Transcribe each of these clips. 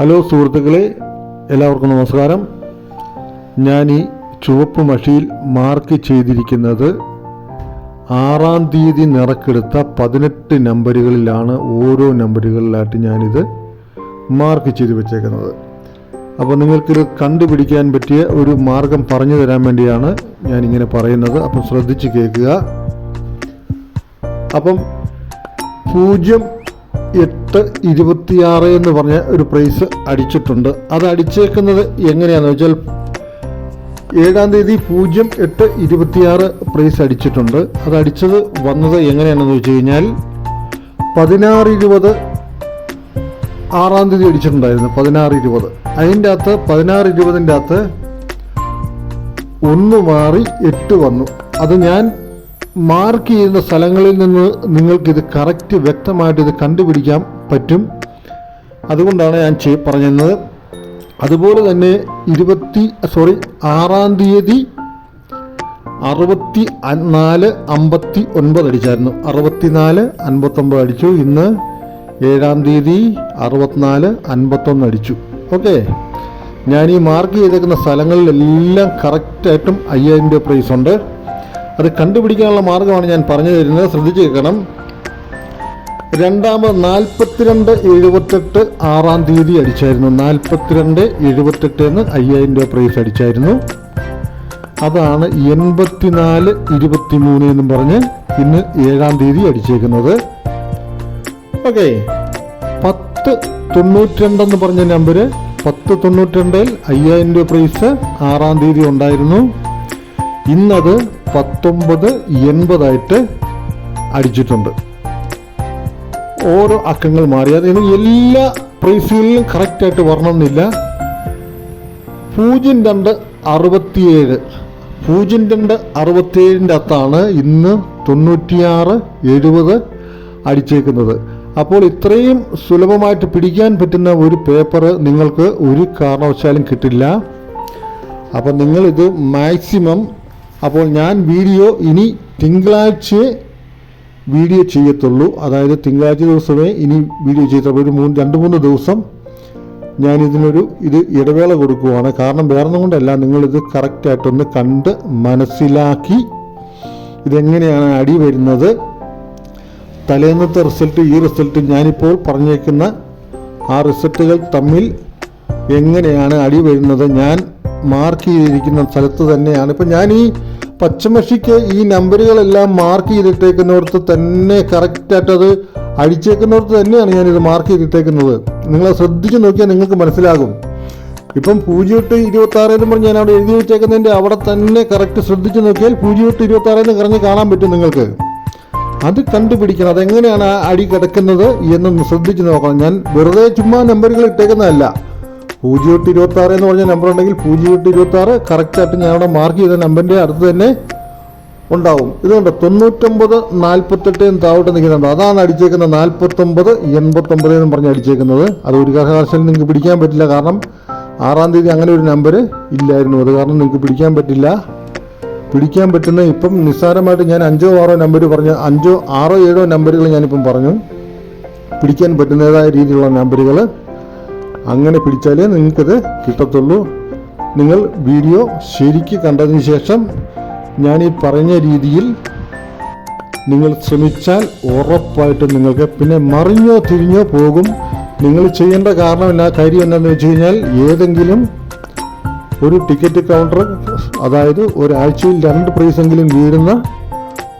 Hello സുഹൃത്തുക്കളെ, എല്ലാവർക്കും നമസ്കാരം. ഞാൻ ഈ ചുവപ്പ് മഷിയിൽ മാർക്ക് ചെയ്തിരിക്കുന്നത് 6-ാം തീയതി നിറക്കെടുത്ത 18 നമ്പറുകളിലാണ്. ഓരോ നമ്പറുകളിലായിട്ട് ഞാനിത് മാർക്ക് ചെയ്ത് വെച്ചേക്കുന്നത്. അപ്പോൾ നിങ്ങൾക്കിത് കണ്ടുപിടിക്കാൻ പറ്റിയ ഒരു മാർഗം പറഞ്ഞു തരാൻ വേണ്ടിയാണ് ഞാനിങ്ങനെ പറയുന്നത്. അപ്പം ശ്രദ്ധിച്ച് കേൾക്കുക. അപ്പം 0826 എന്ന് പറഞ്ഞ ഒരു പ്രൈസ് അടിച്ചിട്ടുണ്ട്. അത് അടിച്ചേക്കുന്നത് എങ്ങനെയാണെന്ന് വെച്ചാൽ 7-ാം തീയതി 0826 പ്രൈസ് അടിച്ചിട്ടുണ്ട്. അത് അടിച്ചത് വന്നത് എങ്ങനെയാണെന്ന് വെച്ച് കഴിഞ്ഞാൽ 1620 6-ാം തീയതി അടിച്ചിട്ടുണ്ടായിരുന്നു. 1620 അതിൻ്റെ അകത്ത് 1620ൻ്റെ അകത്ത് 1 മാറി 8 വന്നു. അത് ഞാൻ മാർക്ക് ചെയ്യുന്ന സ്ഥലങ്ങളിൽ നിന്ന് നിങ്ങൾക്കിത് കറക്റ്റ് വ്യക്തമായിട്ട് ഇത് കണ്ടുപിടിക്കാൻ പറ്റും. അതുകൊണ്ടാണ് ഞാൻ പറഞ്ഞത്. അതുപോലെ തന്നെ 6-ാം തീയതി 6459 അടിച്ചായിരുന്നു. 6459 അടിച്ചു. ഇന്ന് 7-ാം തീയതി 6451 അടിച്ചു. ഓക്കെ, ഞാൻ ഈ മാർക്ക് ചെയ്തേക്കുന്ന സ്ഥലങ്ങളിലെല്ലാം കറക്റ്റായിട്ടും 5000 രൂപ പ്രൈസ് ഉണ്ട്. അത് കണ്ടുപിടിക്കാനുള്ള മാർഗ്ഗമാണ് ഞാൻ പറഞ്ഞു തരുന്നത്. ശ്രദ്ധിച്ച് കേൾക്കണം. രണ്ടാമത് 4278 6-ാം തീയതി അടിച്ചായിരുന്നു. 4278 എന്ന് 5000 രൂപ പ്രൈസ് അടിച്ചായിരുന്നു. അതാണ് 8423 എന്നും പറഞ്ഞ് ഇന്ന് 7-ാം തീയതി അടിച്ചേക്കുന്നത്. ഓക്കെ, 1092 എന്ന് പറഞ്ഞ നമ്പർ 1092 5000 രൂപ പ്രൈസ് 6-ാം തീയതി ഉണ്ടായിരുന്നു. ഇന്നത് 1980 അടിച്ചിട്ടുണ്ട്. ഓരോ അക്കങ്ങൾ മാറി. അതിന് എല്ലാ പ്രൈസുകളിലും കറക്റ്റായിട്ട് വരണമെന്നില്ല. 0267 0267ൻ്റെ അകത്താണ് ഇന്ന് 9670 അടിച്ചേക്കുന്നത്. അപ്പോൾ ഇത്രയും സുലഭമായിട്ട് പിടിക്കാൻ പറ്റുന്ന ഒരു പേപ്പർ നിങ്ങൾക്ക് ഒരു കാരണവശാലും കിട്ടില്ല. അപ്പോൾ നിങ്ങളിത് മാക്സിമം, അപ്പോൾ ഞാൻ വീഡിയോ ഇനി തിങ്കളാഴ്ച വീഡിയോ ചെയ്യത്തുള്ളൂ. അതായത് തിങ്കളാഴ്ച ദിവസമേ ഇനി വീഡിയോ ചെയ്യത്തുള്ളൂ. ഒരു 2-3 ദിവസം ഞാൻ ഇത് ഇടവേള കൊടുക്കുവാണ്. കാരണം വേറൊന്നും കൊണ്ടല്ല, നിങ്ങളിത് കറക്റ്റായിട്ടൊന്ന് കണ്ട് മനസ്സിലാക്കി ഇതെങ്ങനെയാണ് അടി വരുന്നത്, തലേന്നത്തെ റിസൾട്ട് ഈ റിസൾട്ട് ഞാനിപ്പോൾ പറഞ്ഞേക്കുന്ന ആ റിസൾട്ടുകൾ തമ്മിൽ എങ്ങനെയാണ് അടി വരുന്നത് ഞാൻ മാർക്ക് ചെയ്തിരിക്കുന്ന സ്ഥലത്ത് തന്നെയാണ്. ഇപ്പം ഞാൻ ഈ പച്ചമഷിക്ക് ഈ നമ്പറുകളെല്ലാം മാർക്ക് ചെയ്തിട്ടേക്കുന്നിടത്ത് തന്നെ കറക്റ്റായിട്ട് അത് അടിച്ചേക്കുന്നിടത്ത് തന്നെയാണ് ഞാനിത് മാർക്ക് ചെയ്തിട്ടേക്കുന്നത്. നിങ്ങളത് ശ്രദ്ധിച്ച് നോക്കിയാൽ നിങ്ങൾക്ക് മനസ്സിലാകും. ഇപ്പം 0826 എന്ന് പറഞ്ഞ് ഞാൻ അവിടെ എഴുതി വെച്ചേക്കുന്നതിൻ്റെ അവിടെ തന്നെ കറക്റ്റ് ശ്രദ്ധിച്ച് നോക്കിയാൽ 0826 എന്ന് പറഞ്ഞ് കാണാൻ പറ്റും നിങ്ങൾക്ക്. അത് കണ്ടുപിടിക്കണം. അതെങ്ങനെയാണ് ആ അടി കിടക്കുന്നത് എന്നൊന്ന് ശ്രദ്ധിച്ച് നോക്കണം. ഞാൻ വെറുതെ ചുമ്മാ നമ്പറുകൾ ഇട്ടേക്കുന്നതല്ല. 0826 എന്ന് പറഞ്ഞ നമ്പർ ഉണ്ടെങ്കിൽ 0826 കറക്റ്റായിട്ട് ഞാൻ അവിടെ മാർക്ക് ചെയ്ത നമ്പറിൻ്റെ അടുത്ത് തന്നെ ഉണ്ടാവും. ഇതുകൊണ്ട് 9948 എന്ന് താഴോട്ട് നിൽക്കുന്നുണ്ട്. അതാണ് അടിച്ചേക്കുന്നത്. 4989 എന്ന് പറഞ്ഞ് അടിച്ചേക്കുന്നത്. അത് ഒരു കാരണവശാലും നിങ്ങൾക്ക് പിടിക്കാൻ പറ്റില്ല. കാരണം 6-ാം തീയതി അങ്ങനെ ഒരു നമ്പർ ഇല്ലായിരുന്നു. അത് കാരണം നിങ്ങൾക്ക് പിടിക്കാൻ പറ്റില്ല. പിടിക്കാൻ പറ്റുന്ന ഇപ്പം നിസ്സാരമായിട്ട് ഞാൻ 5-6 നമ്പർ പറഞ്ഞു, 5-6-7 നമ്പറുകൾ ഞാനിപ്പം പറഞ്ഞു. പിടിക്കാൻ പറ്റുന്നതായ രീതിയിലുള്ള നമ്പറുകൾ അങ്ങനെ പിടിച്ചാലേ നിങ്ങൾക്കത് കിട്ടത്തുള്ളൂ. നിങ്ങൾ വീഡിയോ ശരിക്ക് കണ്ടതിന് ശേഷം ഞാൻ ഈ പറഞ്ഞ രീതിയിൽ നിങ്ങൾ ശ്രമിച്ചാൽ ഉറപ്പായിട്ടും നിങ്ങൾക്ക് പിന്നെ മറിഞ്ഞോ തിരിഞ്ഞോ പോകും. നിങ്ങൾ ചെയ്യേണ്ട കാര്യം എന്താണെന്ന് വെച്ച് കഴിഞ്ഞാൽ ഏതെങ്കിലും ഒരു ടിക്കറ്റ് കൗണ്ടർ, അതായത് ഒരാഴ്ചയിൽ 2 പ്രൈസെങ്കിലും വീഴുന്ന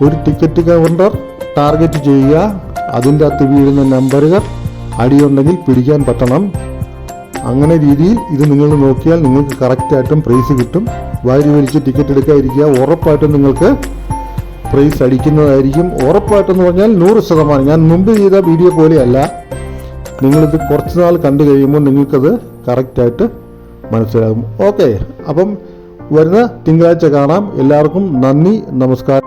ഒരു ടിക്കറ്റ് കൗണ്ടർ ടാർഗറ്റ് ചെയ്യുക. അതിൻ്റെ അകത്ത് വീഴുന്ന നമ്പറുകൾ അടിയുണ്ടെങ്കിൽ പിടിക്കാൻ പറ്റണം. അങ്ങനെ രീതിയിൽ ഇത് നിങ്ങൾ നോക്കിയാൽ നിങ്ങൾക്ക് കറക്റ്റായിട്ടും പ്രൈസ് കിട്ടും. വാരി വലിച്ച് ടിക്കറ്റ് എടുക്കാതിരിക്കുക. ഉറപ്പായിട്ടും നിങ്ങൾക്ക് പ്രൈസ് അടിക്കുന്നതായിരിക്കും. ഉറപ്പായിട്ടെന്ന് പറഞ്ഞാൽ 100%. ഞാൻ മുമ്പ് ചെയ്ത വീഡിയോ പോലെയല്ല. നിങ്ങളിത് കുറച്ച് നാൾ കണ്ടു കഴിയുമ്പോൾ നിങ്ങൾക്കത് കറക്റ്റായിട്ട് മനസ്സിലാകും. ഓക്കെ, അപ്പം വരുന്ന തിങ്കളാഴ്ച കാണാം. എല്ലാവർക്കും നന്ദി, നമസ്കാരം.